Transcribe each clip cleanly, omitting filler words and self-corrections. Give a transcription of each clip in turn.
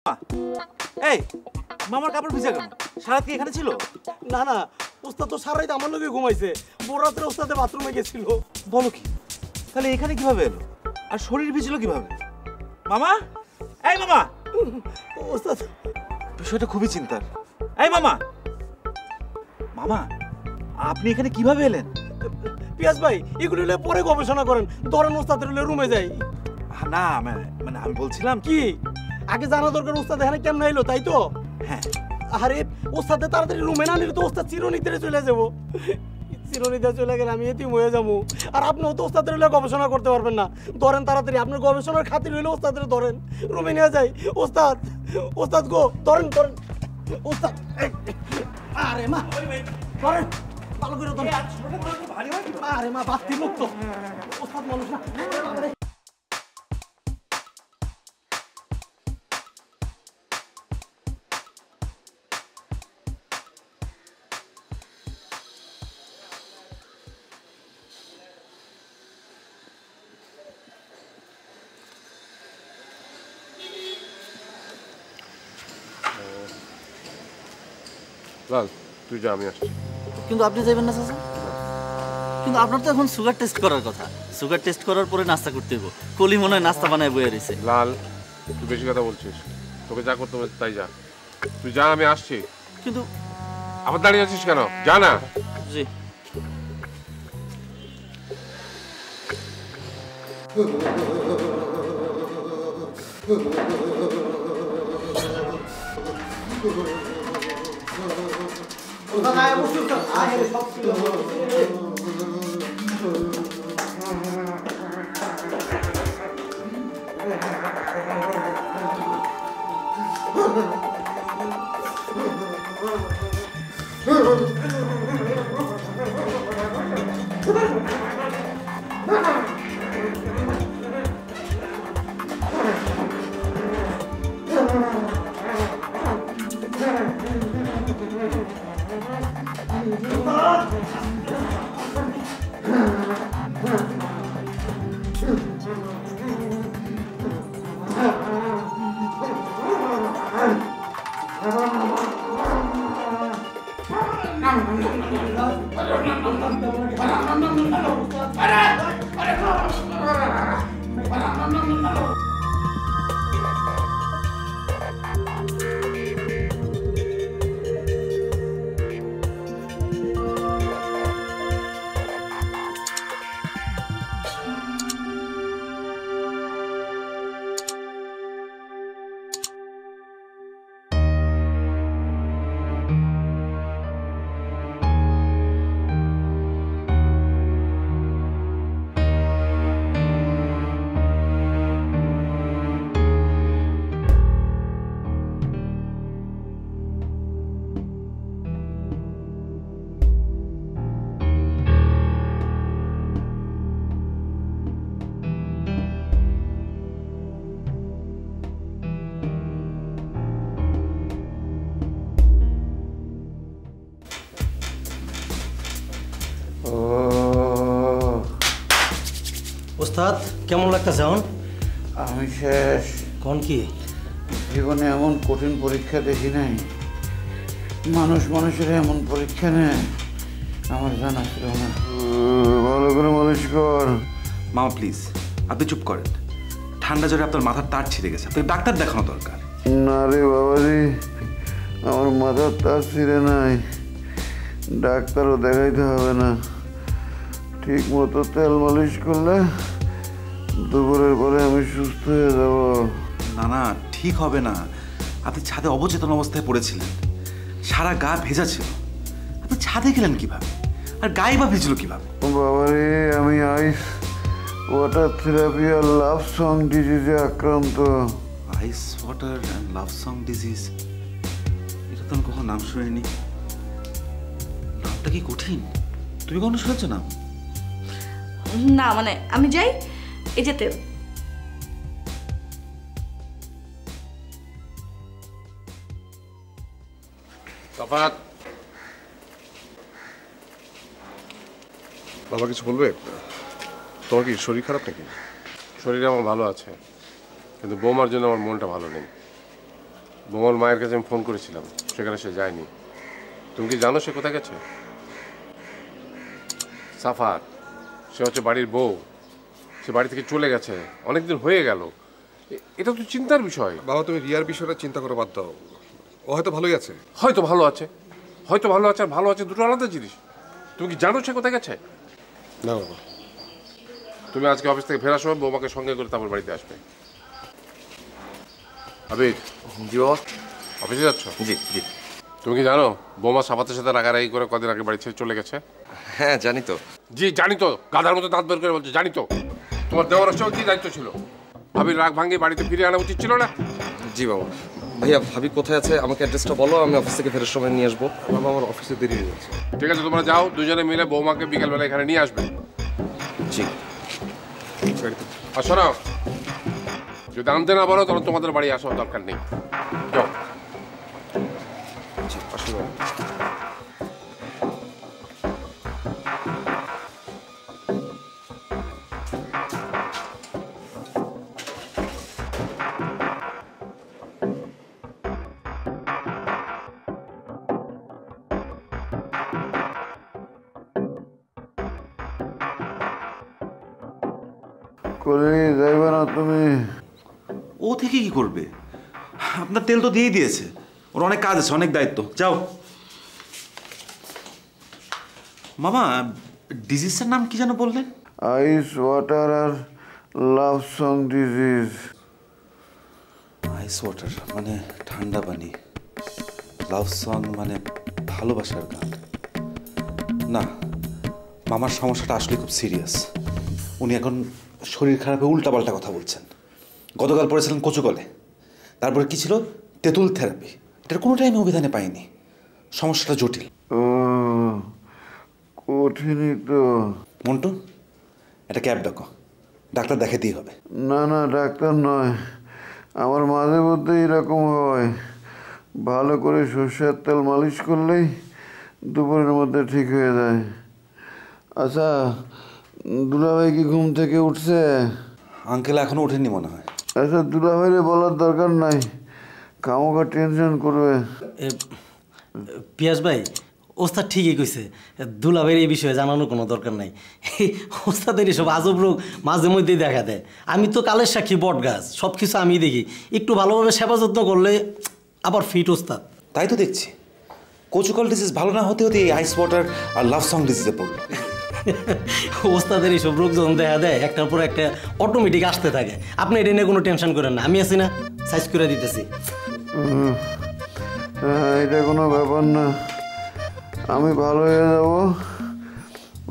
এই মামার কাপড় ভিজা কেন? সারাত কি এখানে ছিল? না না, ওস্তাদ তো সারা রাত আমার লগে ঘুমাইছে। ভোর রাত্রে ওস্তাদে বাথরুমে গেছিল। বলো কি? তাহলে এখানে কিভাবে এলো? আর শরীর ভিজলো কিভাবে? মামা, এই মামা! ওস্তাদ, বিষয়টা খুবই চিন্তার। এই মামা, মামা আপনি এখানে কিভাবে এলেন? পিয়াস ভাই, এগুলো পরে গবেষণা করেন। ধরেন ওস্তাদের রুমে যাই। না মানে আমি বলছিলাম কি আগে জানা দরকার ওস্তাদ এখানে কেমন এলো, তাই তো? হ্যাঁ। আরে ওস্তাদে তাড়াতাড়ি রুমে না নিলে তো ওস্তাদ চিরনিতে চলে যাবো। চিরনিতে চলে গেলে আমি এতিম হয়ে যাবো। আর আপনিও তো ওস্তাদের হলে গবেষণা করতে পারবেন না। ধরেন তাড়াতাড়ি, আপনার গবেষণার খাতির হইলে ওস্তাদের ধরেন, রুমে নিয়ে যাই। ওস্তাদ, ওস্তাদ গো, ধরেন ধরেন ওস্তাদ। আরে মা, ধরেন ভালো করে ধরেন। আরে মা, বাস্তি মুক্ত। ওস্তাদ মানুষ না। লাল, তুই যা, আমি আসছি। কিন্তু আপনি যাবেন না চাচা? কিন্তু আপনার তো এখন সুগার টেস্ট করার কথা। সুগার টেস্ট করার পরে নাস্তা করতে হইব। কলি মনে হয় নাস্তা বানায় বয়ে রয়েছে। লাল, তুই বেশি কথা বলছিস। তোকে যা করতে হবে তাই যা। তুই যা, আমি আসছি। কিন্তু আবার দাঁড়িয়ে আছিস কেন? যা না। জি। ওস্তাদ কেমন লাগতেছে এখন? আমি শেষ। কোন কি? জীবনে এমন কঠিন পরীক্ষা দেখি নাই। মানুষ মানুষের এমন পরীক্ষা নেয়, আমার জানা ছিল না। ভালো করে মালিশ কর। মামা প্লিজ, আপনি চুপ করেন। ঠান্ডা জ্বরে আপনার মাথার তার ছিঁড়ে গেছে, আপনাকে ডাক্তার দেখানো দরকার। না রে বাবাজি, আমার মাথার তার ছিঁড়ে নাই। ডাক্তারও দেখাইতে হবে না। ঠিক মতো তেল মালিশ করলে দুপুরের পরে আমি সুস্থ হয়ে যাব। না না, ঠিক হবে না। আপনি ছাদে অবচেতন অবস্থায় পড়েছিলেন, সারা গা ভেজা ছিল। আপনি ছাদে গেলেন কিভাবে? আর গায়ে বা ভিজলো কিভাবে? বাবারে, আমি আইস ওয়াটার থেরাপি আর লাভ সং ডিজিজে আক্রান্ত। Ice water and love song disease, এটা তো আমি কখনো নাম শুনিনি। নামটা কি কঠিন? তুমি কখনো শুনেছো নাম? না মানে আমি যাই, এই যে তেল। তফাৎ, বাবা কিছু বলবে? তোমার কি শরীর খারাপ নাকি? শরীর আমার ভালো আছে, কিন্তু বৌমার জন্য আমার মনটা ভালো নেই। বোমার মায়ের কাছে আমি ফোন করেছিলাম, সেখানে সে যায়নি। তুমি কি জানো সে কোথায় গেছে? সাফার, সে হচ্ছে বাড়ির বউ, সে বাড়ি থেকে চলে গেছে, অনেকদিন হয়ে গেল। এটা তো চিন্তার বিষয়। বাবা, তুমি রিয়ার বিষয়টা চিন্তা করে বাদ দাও। ও হয়তো ভালোই আছে। হয়তো ভালো আছে, হয়তো ভালো আছে, আর ভালো আছে দুটো আলাদা জিনিস। তুমি কি জানো সে কোথায় গেছে? না বাবা। তুমি আজকে অফিস থেকে ফেরার সময় বৌমাকে সঙ্গে করে তারপর বাড়িতে আসবে। আবির, জি বাবা। অফিসে যাচ্ছ? জি জি। তুমি কি জানো বৌমা সাফাতের সাথে রাগারাগি করে কদিন আগে বাড়ি ছেড়ে চলে গেছে? হ্যাঁ জানি তো। জি জানি তো, গাধার মতো দাঁত বের করে বলছে জানি তো। তোমার দেওয়ার সঙ্গে কি দায়িত্ব ছিল? ভাবির রাগ ভাঙিয়ে বাড়িতে ফিরে আনা উচিত ছিল না? জি বাবা। ভাইয়া, ভাবি কোথায় আছে আমাকে অ্যাড্রেসটা বলো, আমি অফিস থেকে ফেরার সময় নিয়ে আসবো। বাবা, আমার অফিসে দেরি হয়ে যাচ্ছে। ঠিক আছে, তোমরা যাও, দুজনে মিলে বৌমাকে বিকেলবেলা এখানে নিয়ে আসবে। জি। আর শোনো, যদি আনতে না পারো তাহলে তোমাদের বাড়ি আসার দরকার নেই। যাও। জি, আসি বাবা। কলি যাইবে না তুমি? ও থেকে কি করবে? আপনার তেল তো দিয়েই দিয়েছে, ওর অনেক কাজ আছে, অনেক দায়িত্ব। যাও। মামা, ডিজিজটার নাম কি যেন বললেন? আইস ওয়াটার আর love song disease. Ice water মানে ঠান্ডা পানি, লাভ সং মানে ভালোবাসার গান। না, মামার সমস্যাটা আসলে খুব সিরিয়াস। উনি এখন শরীর খারাপে উল্টাপাল্টা কথা বলছেন। গতকাল পড়েছিলেন কচুকলে, তারপরে কি ছিল তেঁতুল থেরাপি। এটার কোনো টাইমে অভিধানে পাইনি। সমস্যাটা জটিল। ও কঠিনই তো। মন্টু, একটা ক্যাব ডাকো, ডাক্তার দেখাতেই হবে। না না, ডাক্তার নয়, আমার মাঝে মধ্যে এরকম হয়। ভালো করে সর্ষের তেল মালিশ করলেই দুপুরের মধ্যে ঠিক হয়ে যায়। আচ্ছা, দুলাভাই কি ঘুম থেকে উঠছে? আঙ্কেল এখনো ওঠেনি মনে হয়। আচ্ছা, দুলাভাইরে বলার দরকার নাই, খামোখা টেনশন করবে। পিয়াস ভাই, ওস্তাদ ঠিকই কইছে, দুলাভাইয়ের এই বিষয়ে জানানোর কোনো দরকার নাই। ওস্তাদের এসব আজব রোগ মাঝে মধ্যেই দেখা দেয়। আমি তো কালের সাক্ষী, বট গাছ, সব কিছু আমি দেখি। একটু ভালোভাবে সেবা যত্ন করলে আবার ফিট ওস্তাদ। তাই তো দেখছি, কচুকল ডিজিজ ভালো না হতে হতে এই আইস ওয়াটার আর লাভ সং ডিজিজে পড়লো। ওস্তাদের এইসব রোগ যখন দেখা দেয় একটার পর একটা অটোমেটিক আসতে থাকে। আপনি এটা নিয়ে কোনো টেনশন করেন না, আমি আছি না, সাইজ করে দিতেছি। এটা কোনো ব্যাপার না, আমি ভালো হয়ে যাব।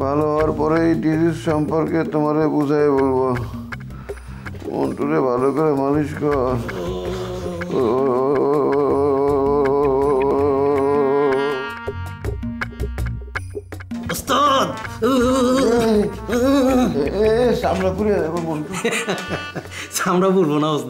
ভালো হওয়ার পরে এই ডিজিজ সম্পর্কে তোমারে বুঝাই বলবো। মন্টুরে ভালো করে মালিশ কর। ওস্তাদ, সামলা পুড়িয়ে দেবো মন্টু। আমরা বলবো না ওস্তাদ।